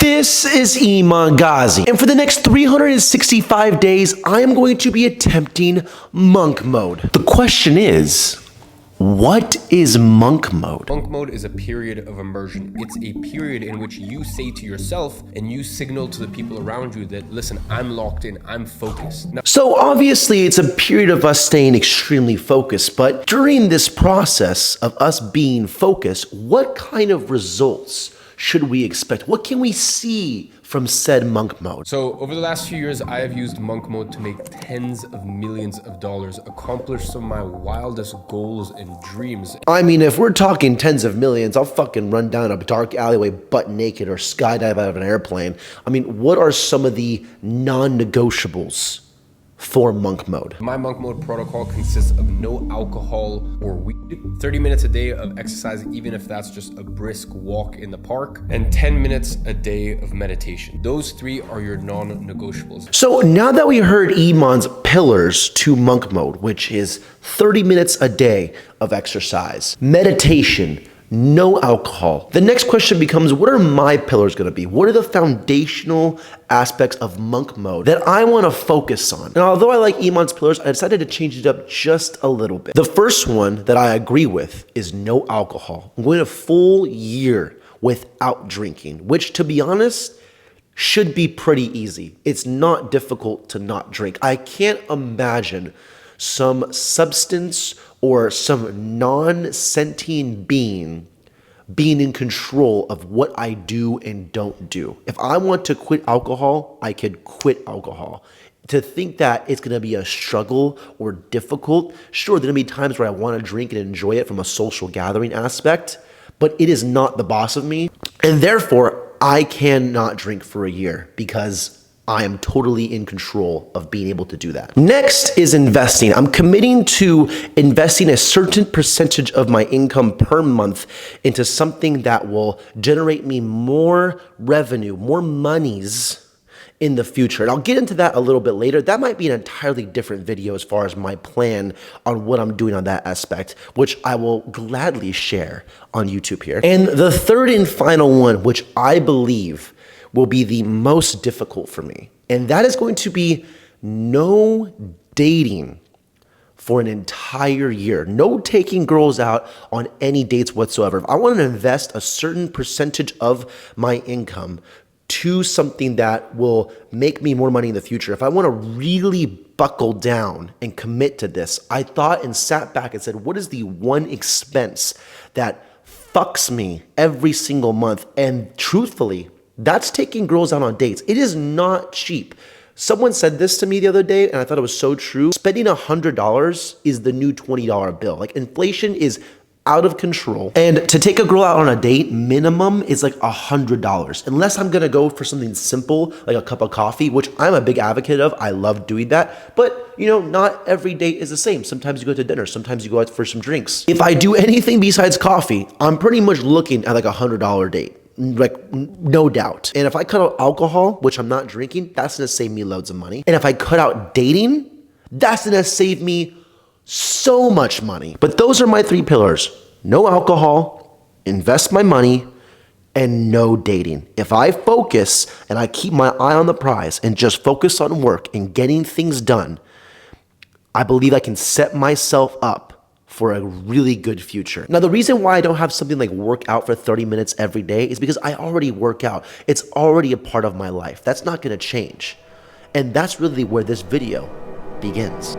This is Iman Gadzhi, and for the next 365 days, I am going to be attempting monk mode. The question is, what is monk mode? Monk mode is a period of immersion. It's a period in which you say to yourself and you signal to the people around you that, listen, I'm locked in, I'm focused. Now, so obviously it's a period of us staying extremely focused, but during this process of us being focused, what kind of results should we expect? What can we see from said monk mode? So over the last few years, I have used monk mode to make tens of millions of dollars, accomplish some of my wildest goals and dreams. I mean, if we're talking tens of millions, I'll fucking run down a dark alleyway butt naked or skydive out of an airplane. I mean, what are some of the non-negotiables for monk mode? My monk mode protocol consists of no alcohol or weed, 30 minutes a day of exercise, even if that's just a brisk walk in the park, and 10 minutes a day of meditation. Those three are your non-negotiables. So now that we heard Iman's pillars to monk mode, which is 30 minutes a day of exercise, meditation, no alcohol. The next question becomes, what are my pillars going to be? What are the foundational aspects of monk mode that I want to focus on? And although I like Iman's pillars, I decided to change it up just a little bit. The first one that I agree with is no alcohol. I'm going a full year without drinking, which, to be honest, should be pretty easy. It's not difficult to not drink. I can't imagine some substance or some non-sentient being in control of what I do and don't do. If I want to quit alcohol, I could quit alcohol. To think that it's gonna be a struggle or difficult, sure, there'll be times where I wanna drink and enjoy it from a social gathering aspect, but it is not the boss of me. And therefore, I cannot drink for a year because I am totally in control of being able to do that. Next is investing. I'm committing to investing a certain percentage of my income per month into something that will generate me more revenue, more monies in the future. And I'll get into that a little bit later. That might be an entirely different video as far as my plan on what I'm doing on that aspect, which I will gladly share on YouTube here. And the third and final one, which I believe will be the most difficult for me, and that is going to be no dating for an entire year. No taking girls out on any dates whatsoever. If I want to invest a certain percentage of my income to something that will make me more money in the future, if I want to really buckle down and commit to this, I thought and sat back and said, what is the one expense that fucks me every single month? And truthfully, that's taking girls out on dates. It is not cheap. Someone said this to me the other day, and I thought it was so true. Spending $100 is the new $20 bill. Like, inflation is out of control. And to take a girl out on a date, minimum is like $100. Unless I'm gonna go for something simple, like a cup of coffee, which I'm a big advocate of. I love doing that. But, you know, not every date is the same. Sometimes you go to dinner, sometimes you go out for some drinks. If I do anything besides coffee, I'm pretty much looking at like a $100 date. Like, no doubt. And if I cut out alcohol, which I'm not drinking, that's gonna save me loads of money. And if I cut out dating, that's gonna save me so much money. But those are my three pillars: no alcohol, invest my money, and no dating. If I focus and I keep my eye on the prize and just focus on work and getting things done, I believe I can set myself up for a really good future. Now, the reason why I don't have something like work out for 30 minutes every day is because I already work out. It's already a part of my life. That's not gonna change. And that's really where this video begins.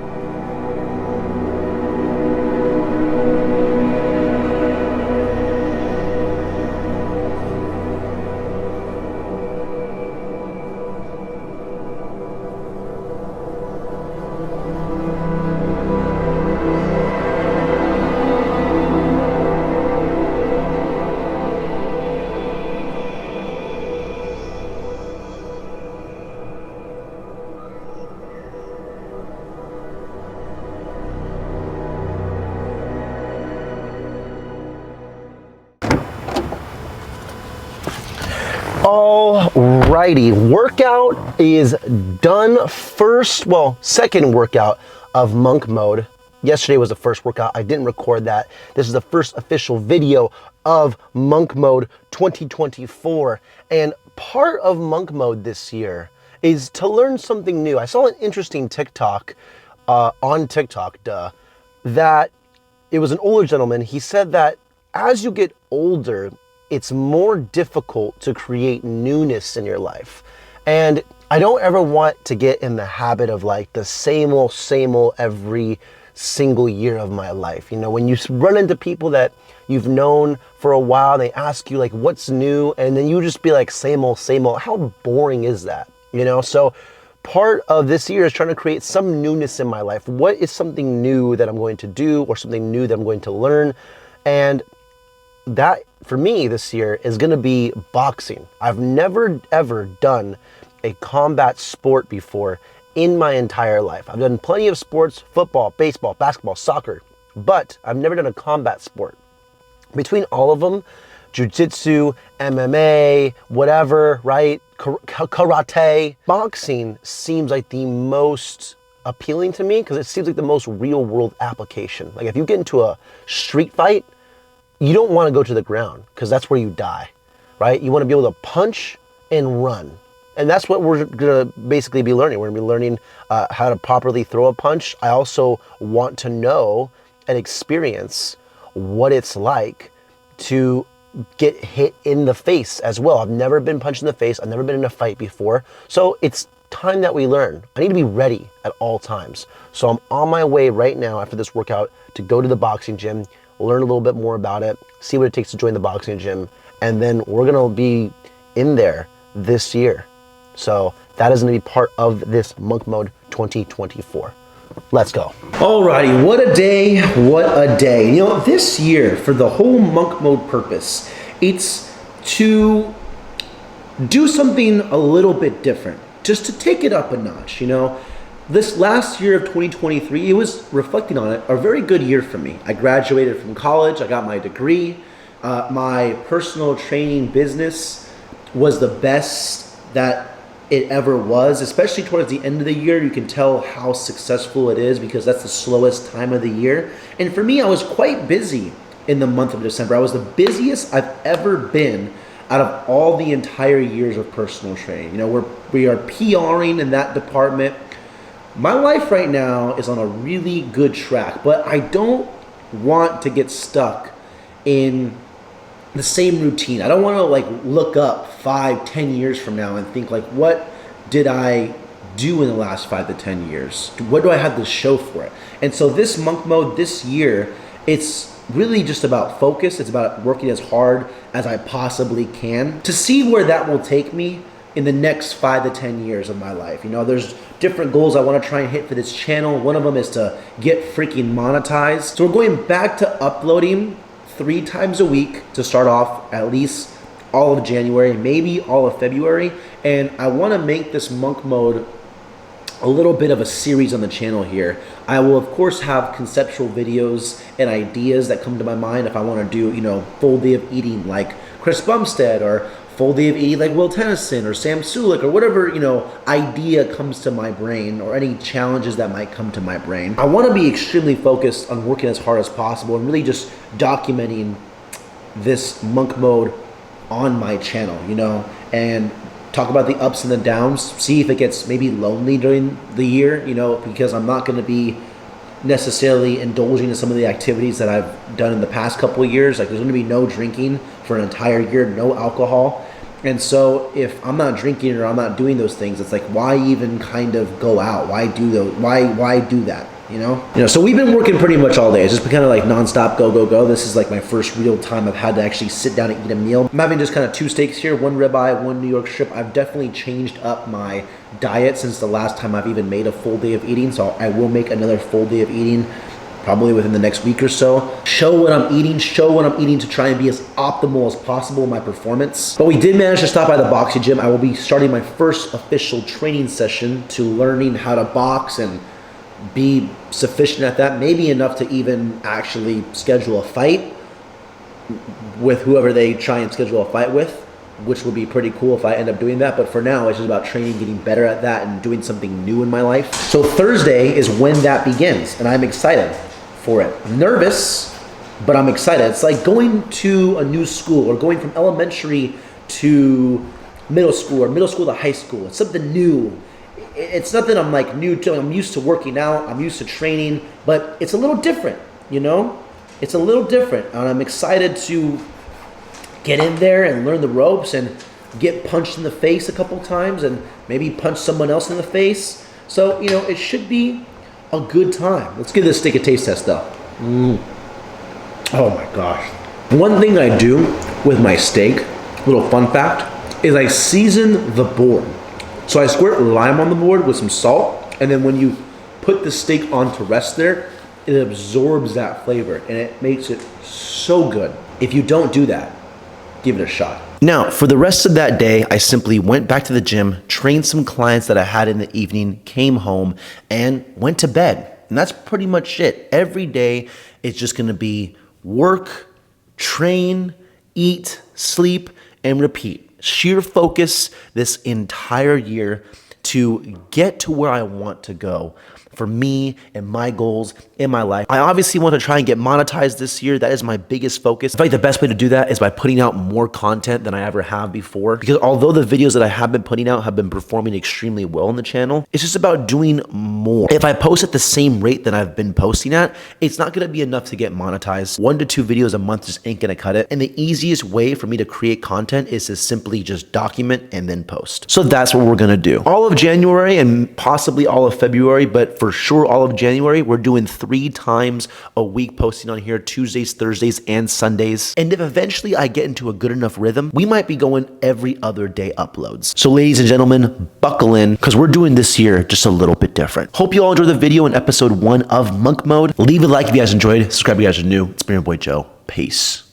Alrighty, workout is done. Second workout of monk mode. Yesterday was the first workout. I didn't record that. This is the first official video of monk mode 2024. And part of monk mode this year is to learn something new. I saw an interesting TikTok on TikTok, that it was an older gentleman. He said that as you get older, it's more difficult to create newness in your life. And I don't ever want to get in the habit of like the same old every single year of my life. You know, when you run into people that you've known for a while, they ask you like, what's new? And then you just be like, same old, how boring is that? You know, so part of this year is trying to create some newness in my life. What is something new that I'm going to do, or something new that I'm going to learn? And that for me this year is going to be boxing. I've never ever done a combat sport before in my entire life. I've done plenty of sports: football, baseball, basketball, soccer, but I've never done a combat sport. Between all of them, jiu-jitsu, MMA, whatever, right? Karate. Boxing seems like the most appealing to me because it seems like the most real world application. Like if you get into a street fight, you don't want to go to the ground because that's where you die, right? You want to be able to punch and run. And that's what we're going to basically be learning. We're going to be learning how to properly throw a punch. I also want to know and experience what it's like to get hit in the face as well. I've never been punched in the face. I've never been in a fight before. So it's time that we learn. I need to be ready at all times. So I'm on my way right now after this workout to go to the boxing gym, learn a little bit more about it, see what it takes to join the boxing gym, and then we're going to be in there this year. So that is going to be part of this Monk Mode 2024. Let's go. Alrighty, what a day, what a day. You know, this year, for the whole Monk Mode purpose, it's to do something a little bit different, just to take it up a notch, you know. This last year of 2023, it was, reflecting on it, a very good year for me. I graduated from college, I got my degree. My personal training business was the best that it ever was, especially towards the end of the year. You can tell how successful it is because that's the slowest time of the year. And for me, I was quite busy in the month of December. I was the busiest I've ever been out of all the entire years of personal training. You know, we are PRing in that department. My life right now is on a really good track, but I don't want to get stuck in the same routine. I don't want to like look up 5-10 years from now and think like, what did I do in the last 5 to 10 years? What do I have to show for it? And so this Monk Mode this year, it's really just about focus. It's about working as hard as I possibly can to see where that will take me in the next 5 to 10 years of my life. You know, there's different goals I want to try and hit for this channel. One of them is to get freaking monetized. So we're going back to uploading 3 times a week to start off, at least all of January, maybe all of February. And I want to make this Monk Mode a little bit of a series on the channel here. I will of course have conceptual videos and ideas that come to my mind if I want to do, you know, full day of eating like Chris Bumstead, or full day of eating like Will Tennyson or Sam Sulek, or whatever, you know, idea comes to my brain, or any challenges that might come to my brain. I want to be extremely focused on working as hard as possible and really just documenting this Monk Mode on my channel, you know, and talk about the ups and the downs, see if it gets maybe lonely during the year, you know, because I'm not going to be necessarily indulging in some of the activities that I've done in the past couple of years. Like there's going to be no drinking for an entire year, no alcohol. And so if I'm not drinking or I'm not doing those things, it's like, why even kind of go out? Why do those? Why do that? You know, so we've been working pretty much all day. It's just been kind of like nonstop, go, go, go. This is like my first real time I've had to actually sit down and eat a meal. I'm having just kind of 2 steaks here, 1 ribeye, 1 New York strip. I've definitely changed up my diet since the last time I've even made a full day of eating. So I will make another full day of eating probably within the next week or so. Show what I'm eating to try and be as optimal as possible in my performance. But we did manage to stop by the boxing gym. I will be starting my first official training session to learning how to box and be sufficient at that, maybe enough to even actually schedule a fight with whoever they try and schedule a fight with, which would be pretty cool if I end up doing that. But for now, it's just about training, getting better at that, and doing something new in my life. So Thursday is when that begins, and I'm excited for it. I'm nervous, but I'm excited. It's like going to a new school or going from elementary to middle school or middle school to high school. It's something new. It's nothing I'm like new to. I'm used to working out. I'm used to training, but it's a little different, you know? It's a little different. And I'm excited to get in there and learn the ropes and get punched in the face a couple times and maybe punch someone else in the face. So, you know, it should be a good time. Let's give this steak a taste test though. Oh my gosh. One thing I do with my steak, little fun fact, is I season the board. So I squirt lime on the board with some salt, and then when you put the steak on to rest there, it absorbs that flavor and it makes it so good. If you don't do that, give it a shot. Now, for the rest of that day, I simply went back to the gym, trained some clients that I had in the evening, came home, and went to bed. And that's pretty much it. Every day, it's just gonna be work, train, eat, sleep, and repeat. Sheer focus this entire year to get to where I want to go for me and my goals in my life. I obviously want to try and get monetized this year. That is my biggest focus. In fact, the best way to do that is by putting out more content than I ever have before. Because although the videos that I have been putting out have been performing extremely well on the channel, it's just about doing more. If I post at the same rate that I've been posting at, it's not going to be enough to get monetized. 1 to 2 videos a month just ain't going to cut it. And the easiest way for me to create content is to simply just document and then post. So that's what we're going to do. All of January and possibly all of February, but for sure all of January, we're doing 3 times a week posting on here, Tuesdays, Thursdays, and Sundays. And if eventually I get into a good enough rhythm, we might be going every other day uploads. So ladies and gentlemen, buckle in because we're doing this year just a little bit different. Hope you all enjoyed the video in episode 1 of Monk Mode. Leave a like if you guys enjoyed. Subscribe if you guys are new. It's been your boy Joe. Peace.